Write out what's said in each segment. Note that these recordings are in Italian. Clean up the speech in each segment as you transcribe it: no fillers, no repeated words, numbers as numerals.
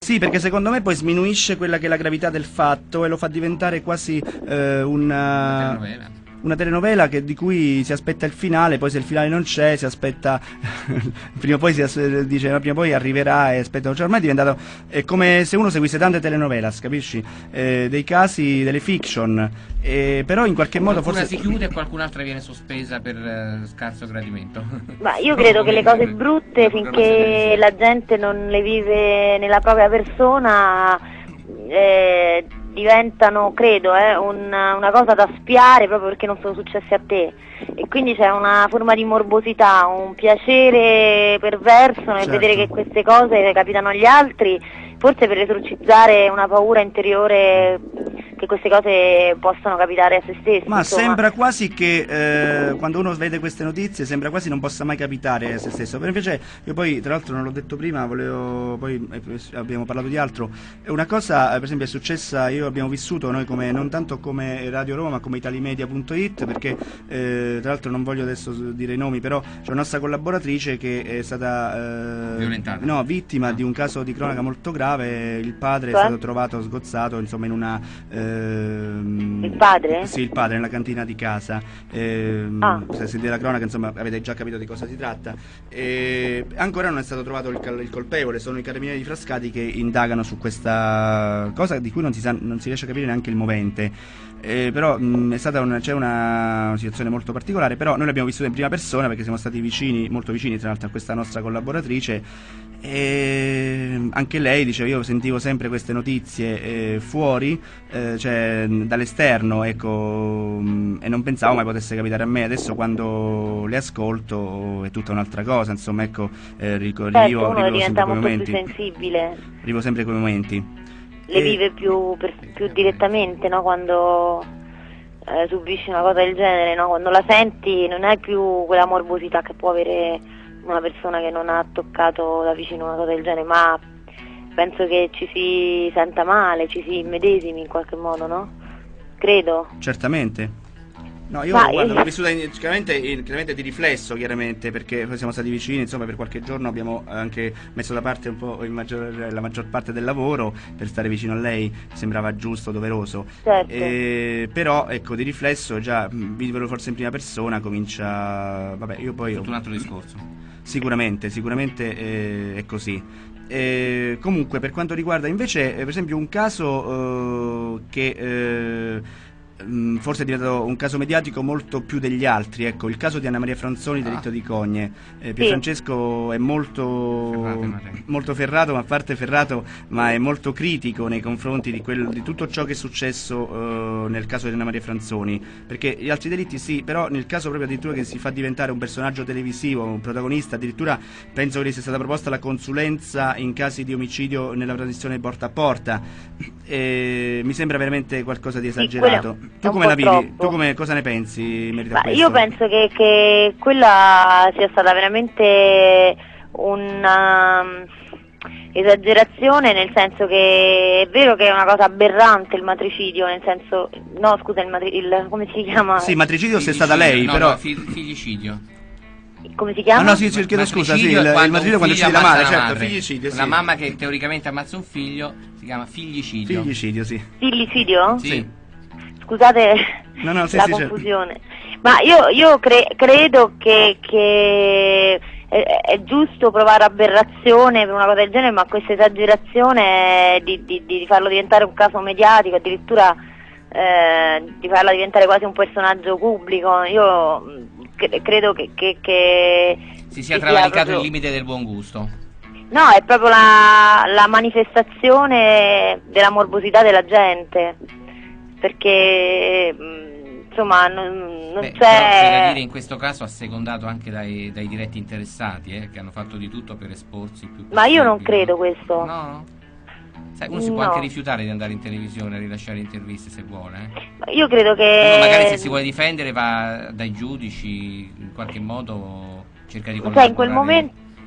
Sì, perché secondo me poi sminuisce quella che è la gravità del fatto e lo fa diventare quasi Una telenovela. una telenovela di cui si aspetta il finale, poi se il finale non c'è si aspetta, prima o poi dice, ma prima o poi arriverà e aspetta, cioè ormai è diventato, è come se uno seguisse tante telenovelas, capisci? Dei casi, delle fiction, però in qualche modo Qualcuna forse... si chiude e qualcun'altra viene sospesa per scarso gradimento. Ma io credo che le cose brutte, la programmazione finché televisiva. la gente non le vive nella propria persona, diventano, credo, una cosa da spiare proprio perché non sono successe a te. E quindi c'è una forma di morbosità, un piacere perverso nel Certo. vedere che queste cose capitano agli altri, forse per esorcizzare una paura interiore che queste cose possano capitare a se stessi. Ma insomma. sembra quasi che quando uno vede queste notizie sembra quasi non possa mai capitare a se stesso. Per invece io poi, tra l'altro non l'ho detto prima, poi abbiamo parlato di altro. È una cosa, per esempio, è successa, abbiamo vissuto noi come, non tanto come Radio Roma, ma come italimedia.it, perché tra l'altro non voglio adesso dire i nomi, però c'è una nostra collaboratrice che è stata Violentata. no, vittima di un caso di cronaca molto grave. Il padre è stato trovato sgozzato, insomma, in una Il padre? sì, il padre nella cantina di casa. Se sentite la cronaca, insomma, avete già capito di cosa si tratta. Ancora non è stato trovato il colpevole, sono i carabinieri di Frascati che indagano su questa cosa di cui non si riesce a capire neanche il movente. Però c'è una situazione molto particolare, però noi l'abbiamo vissuta in prima persona perché siamo stati vicini, molto vicini tra l'altro a questa nostra collaboratrice, e anche lei diceva, io sentivo sempre queste notizie fuori, cioè dall'esterno, ecco, e non pensavo mai potesse capitare a me. Adesso quando le ascolto è tutta un'altra cosa, insomma, ecco, rivivo Uno diventa sempre quei molto più momenti, sensibile, vivo sempre quei momenti. le vive più direttamente, no? Quando subisci una cosa del genere, no? Quando la senti non hai più quella morbosità che può avere una persona che non ha toccato da vicino una cosa del genere, ma penso che ci si senta male, ci si immedesimi in qualche modo, no? Credo. Certamente. No, io Ma guarda, l'ho vissuta chiaramente di riflesso, chiaramente, perché poi siamo stati vicini, insomma, per qualche giorno abbiamo anche messo da parte un po' la maggior parte del lavoro per stare vicino a lei, sembrava giusto, doveroso. Certo. Però, ecco, di riflesso già viverlo forse in prima persona comincia... Vabbè, io poi... Tutto un altro discorso. Sicuramente è così. Comunque, per quanto riguarda invece, per esempio, un caso che forse è diventato un caso mediatico molto più degli altri, ecco, il caso di Anna Maria Franzoni, delitto di Cogne. Pierfrancesco è molto ferrato, ma a parte ferrato, ma è molto critico nei confronti di tutto ciò che è successo nel caso di Anna Maria Franzoni, perché gli altri delitti sì, però nel caso proprio addirittura che si fa diventare un personaggio televisivo, un protagonista, addirittura penso che gli sia stata proposta la consulenza in casi di omicidio nella trasmissione Porta a Porta. Mi sembra veramente qualcosa di esagerato. Tu come la vivi? Tu cosa ne pensi in merito a questo? Io penso che quella sia stata veramente una esagerazione, nel senso che è vero che è una cosa aberrante il matricidio, nel senso, no scusa, come si chiama? Sì, matricidio se è stata lei, però... No, figlicidio. Come si chiama? Ah no, sì, chiedo scusa, sì, il matricidio quando uccide la madre, certo, figlicidio, sì. Una mamma che teoricamente ammazza un figlio si chiama figlicidio. Figlicidio, sì. Figlicidio? Sì. Scusate la confusione. Ma io credo che è giusto provare aberrazione per una cosa del genere, ma questa esagerazione di farlo diventare un caso mediatico, addirittura di farla diventare quasi un personaggio pubblico, io credo che si sia travalicato il limite del buon gusto. No, è proprio la manifestazione della morbosità della gente, perché insomma non c'è... Però, da dire, in questo caso ha secondato anche dai diretti interessati, che hanno fatto di tutto per esporsi più possibile. Ma io non credo questo. No? Sai, uno si può anche rifiutare di andare in televisione a rilasciare interviste se vuole. Io credo che... Uno magari se si vuole difendere va dai giudici, in qualche modo cerca di collaborare.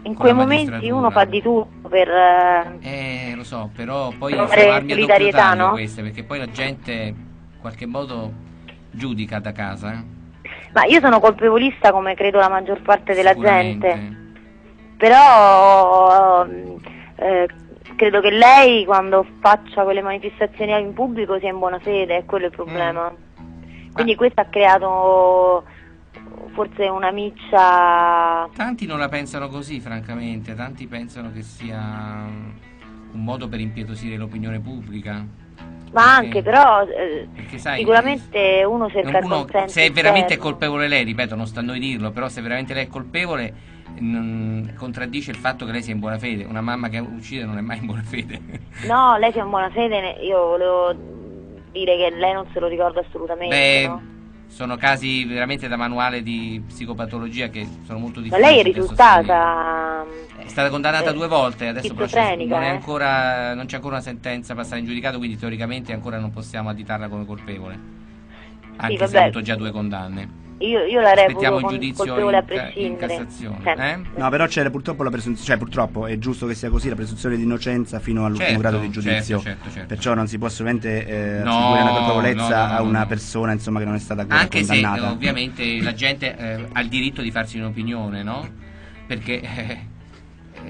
In quei momenti uno fa di tutto per... lo so, però poi sono armi a doppio taglio queste, perché poi la gente in qualche modo giudica da casa. Ma io sono colpevolista come credo la maggior parte della gente, però credo che lei quando faccia quelle manifestazioni in pubblico sia in buona fede, è quello il problema. Quindi questo ha creato forse una miccia... Tanti non la pensano così, francamente, tanti pensano che sia un modo per impietosire l'opinione pubblica. Ma anche, però, sai, sicuramente uno cerca il consenso. Se è veramente colpevole lei, ripeto, non sta a noi dirlo, però se veramente lei è colpevole, contraddice il fatto che lei sia in buona fede. Una mamma che uccide non è mai in buona fede. No, lei sia in buona fede, io volevo dire che lei non se lo ricorda assolutamente. Beh, no? Sono casi veramente da manuale di psicopatologia che sono molto difficili. Ma lei è risultata... È stata condannata 2 volte, adesso non c'è ancora una sentenza passata in giudicato, quindi teoricamente ancora non possiamo additarla come colpevole, anche sì, se ha avuto già 2 condanne. Io la reputo colpevole a prescindere. In Cassazione. No, però c'è purtroppo la presunzione, cioè purtroppo è giusto che sia così, la presunzione di innocenza fino all'ultimo grado di giudizio. Certo. Perciò non si può assolutamente attribuire una colpevolezza a una persona, insomma, che non è stata condannata. Anche se ovviamente la gente ha il diritto di farsi un'opinione, no? Perché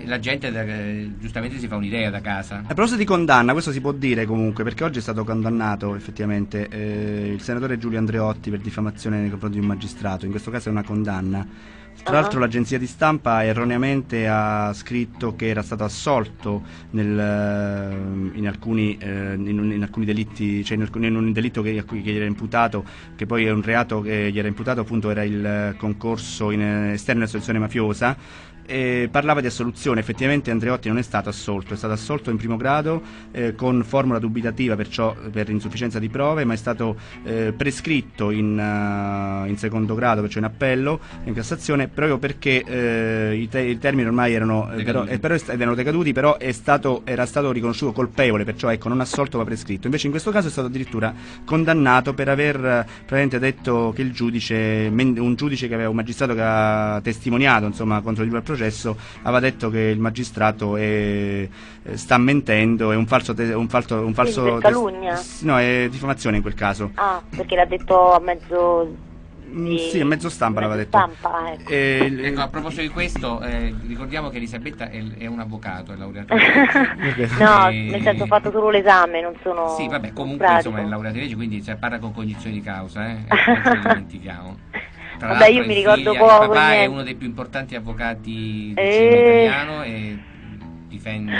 la gente giustamente si fa un'idea da casa. A proposito di condanna, questo si può dire comunque, perché oggi è stato condannato effettivamente il senatore Giulio Andreotti per diffamazione nei confronti di un magistrato. In questo caso è una condanna. Tra l'altro l'agenzia di stampa erroneamente ha scritto che era stato assolto in alcuni delitti, cioè in un delitto che gli era imputato, che poi è un reato che gli era imputato, appunto era il concorso esterno all'associazione mafiosa. Parlava di assoluzione. Effettivamente Andreotti non è stato assolto, è stato assolto in primo grado con formula dubitativa, perciò per insufficienza di prove, ma è stato prescritto in secondo grado, perciò in appello, in Cassazione, proprio perché i termini ormai erano decaduti, però era stato riconosciuto colpevole, perciò ecco, non assolto ma prescritto. Invece in questo caso è stato addirittura condannato per aver praticamente detto che un magistrato che ha testimoniato, insomma, contro il processo, aveva detto che il magistrato sta mentendo, è un falso calunnia? No, è diffamazione in quel caso. Ah, perché l'ha detto a mezzo... Sì, a mezzo stampa l'aveva detto. Ecco. Ecco, a proposito di questo, ricordiamo che Elisabetta è un avvocato, è laureata in legge. No, nel senso ho fatto solo l'esame, non sono... Sì, vabbè, comunque insomma è laureata in legge, quindi parla con cognizione di causa, non ce lo dimentichiamo. Tra vabbè, io mi ricordo poco. Il papà è uno dei più importanti avvocati del cinema italiano e difende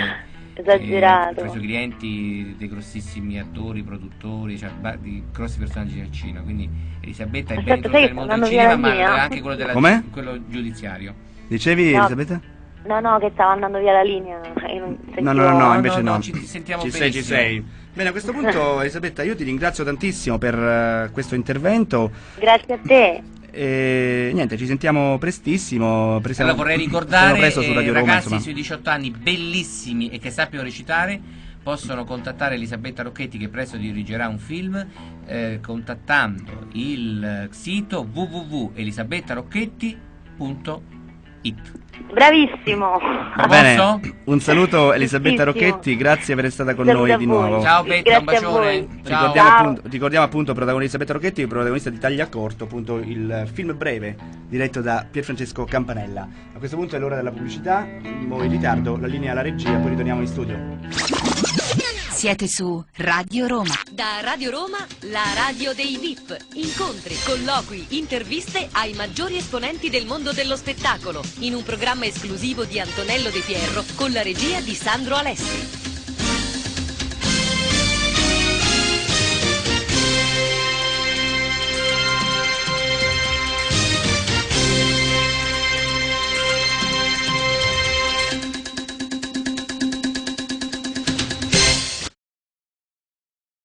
esagerato i suoi clienti, dei grossissimi attori, produttori, cioè di grossi personaggi del cinema. Quindi Elisabetta è ben introdotta nel mondo del cinema, ma anche quello quello giudiziario. Dicevi, no. Elisabetta? No, che stava andando via la linea. No, invece no. Ci sentiamo benissimo. Ci sei. Bene, a questo punto Elisabetta, io ti ringrazio tantissimo per questo intervento. Grazie a te. Niente, ci sentiamo prestissimo. Allora vorrei ricordare su Radio ragazzi Roma, sui 18 anni bellissimi e che sappiano recitare possono contattare Elisabetta Rocchetti, che presto dirigerà un film, contattando il sito www.elisabettarocchetti.it. Bravissimo. Va bene, un saluto Elisabetta Rocchetti, grazie per essere stata con noi di nuovo. Ciao Betta, un bacione. Ricordiamo appunto protagonista Elisabetta Rocchetti, protagonista di Taglia Corto, appunto il film breve diretto da Pierfrancesco Campanella. A questo punto è l'ora della pubblicità, mo in ritardo, la linea alla regia, poi ritorniamo in studio. Siete su Radio Roma. Da Radio Roma, la radio dei VIP. Incontri, colloqui, interviste ai maggiori esponenti del mondo dello spettacolo. In un programma esclusivo di Antonello De Pierro con la regia di Sandro Alessi.